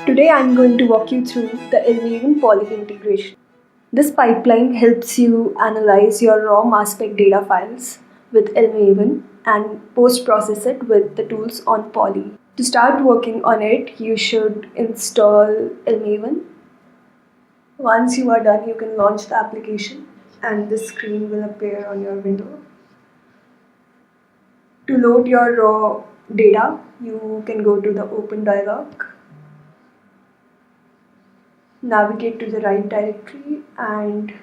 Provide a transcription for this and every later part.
Today I'm going to walk you through the El-MAVEN poly integration. This pipeline helps you analyze your raw mass spec data files with El-MAVEN and post-process it with the tools on Poly. To start working on it, you should install El-MAVEN. Once you are done, you can launch the application and this screen will appear on your window. To load your raw data, you can go to the Open dialog. Navigate to the right directory and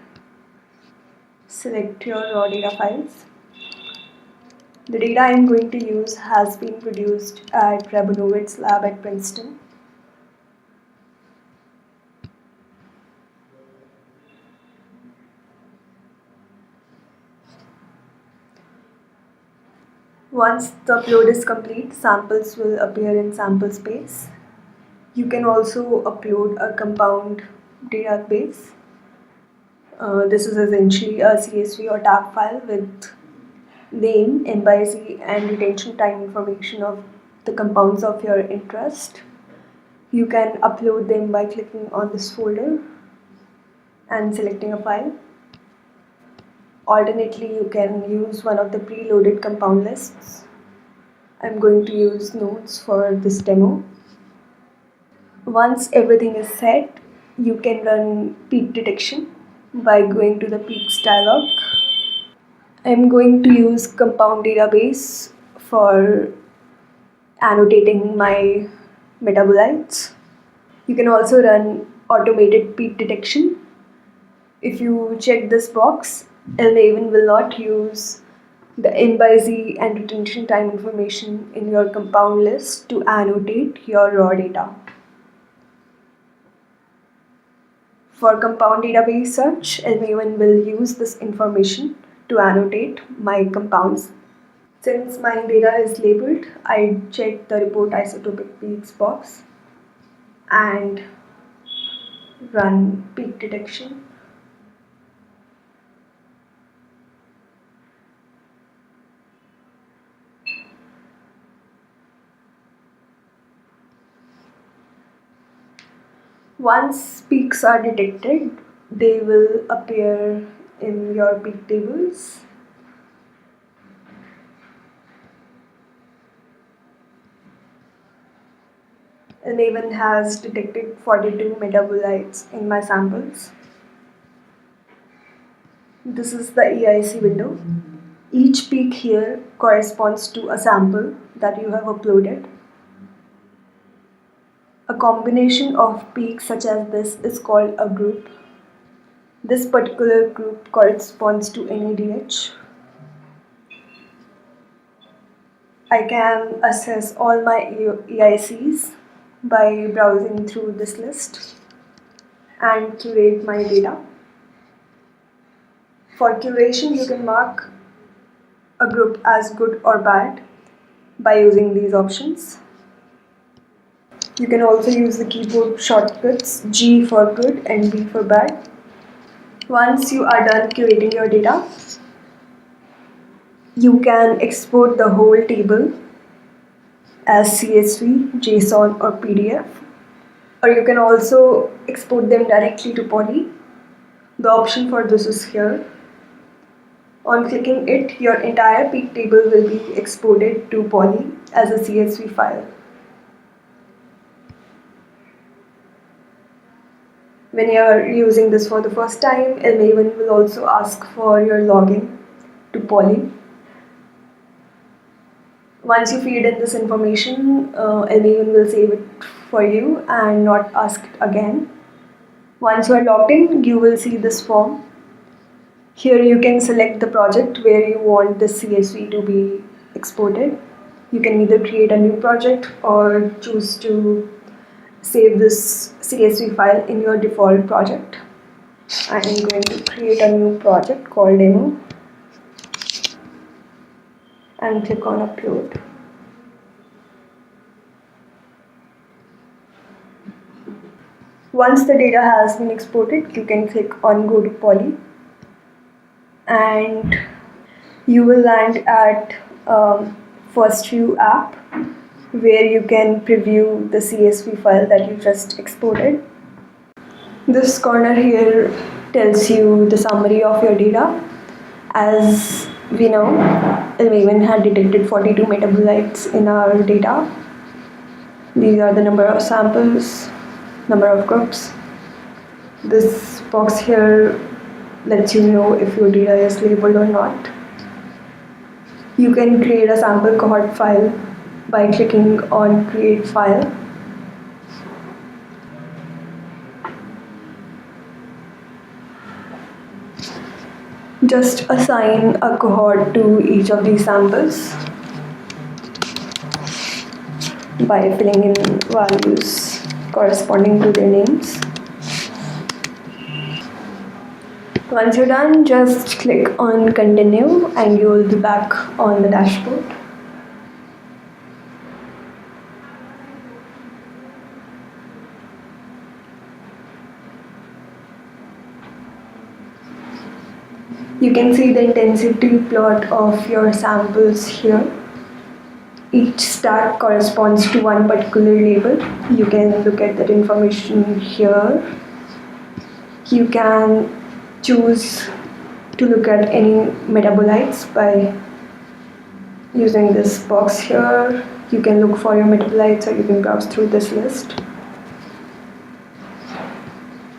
select your raw data files. The data I'm going to use has been produced at Rabinovitz lab at Princeton. Once the upload is complete, samples will appear in sample space. You can also upload a compound database. This is essentially a CSV or tab file with name, N by Z, and retention time information of the compounds of your interest. You can upload them by clicking on this folder and selecting a file. Alternately, you can use one of the preloaded compound lists. I'm going to use nodes for this demo. Once everything is set, you can run peak detection by going to the peaks dialog. I'm going to use compound database for annotating my metabolites. You can also run automated peak detection. If you check this box, El-MAVEN will not use the N by Z and retention time information in your compound list to annotate your raw data. For compound database search, El-MAVEN will use this information to annotate my compounds. Since my data is labeled, I check the report isotopic peaks box and run peak detection. Once peaks are detected, they will appear in your peak tables. El-MAVEN has detected 42 metabolites in my samples. This is the EIC window. Each peak here corresponds to a sample that you have uploaded. A combination of peaks such as this is called a group. This particular group corresponds to NADH. I can assess all my EICs by browsing through this list and curate my data. For curation, you can mark a group as good or bad by using these options. You can also use the keyboard shortcuts G for good and B for bad. Once you are done curating your data, you can export the whole table as CSV, JSON or PDF, or you can also export them directly to Poly. The option for this is here. On clicking it, your entire peak table will be exported to Poly as a CSV file. When you are using this for the first time, El-MAVEN will also ask for your login to Poly. Once you feed in this information, El-MAVEN will save it for you and not ask it again. Once you are logged in, you will see this form. Here you can select the project where you want the CSV to be exported. You can either create a new project or choose to save this CSV file in your default project. I am going to create a new project called demo and click on upload. Once the data has been exported, you can click on go to Poly and you will land at First View app. where you can preview the CSV file that you just exported. This corner here tells you the summary of your data. As we know, El-MAVEN had detected 42 metabolites in our data. These are the number of samples, number of groups. This box here lets you know if your data is labeled or not. You can create a sample cohort file by clicking on Create File. Just assign a cohort to each of these samples by filling in values corresponding to their names. Once you're done, just click on Continue and you'll be back on the dashboard. You can see the intensity plot of your samples here. Each stack corresponds to one particular label. You can look at that information here. You can choose to look at any metabolites by using this box here. You can look for your metabolites or you can browse through this list.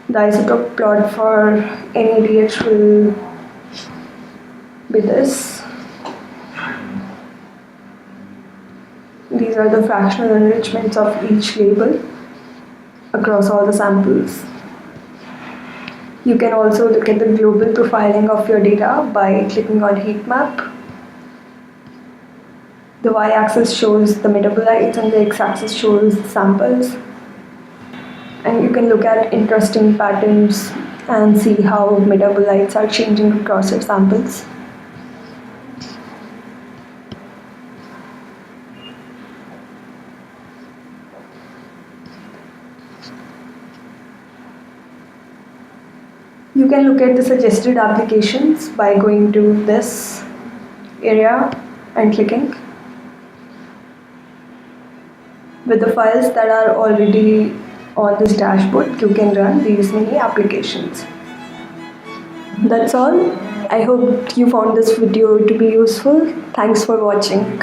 The isotope plot for NADH will be this. These are the fractional enrichments of each label across all the samples. You can also look at the global profiling of your data by clicking on heat map. The y-axis shows the metabolites and the x-axis shows the samples. And you can look at interesting patterns and see how metabolites are changing across your samples. You can look at the suggested applications by going to this area and clicking. With the files that are already on this dashboard, you can run these many applications. That's all. I hope you found this video to be useful. Thanks for watching.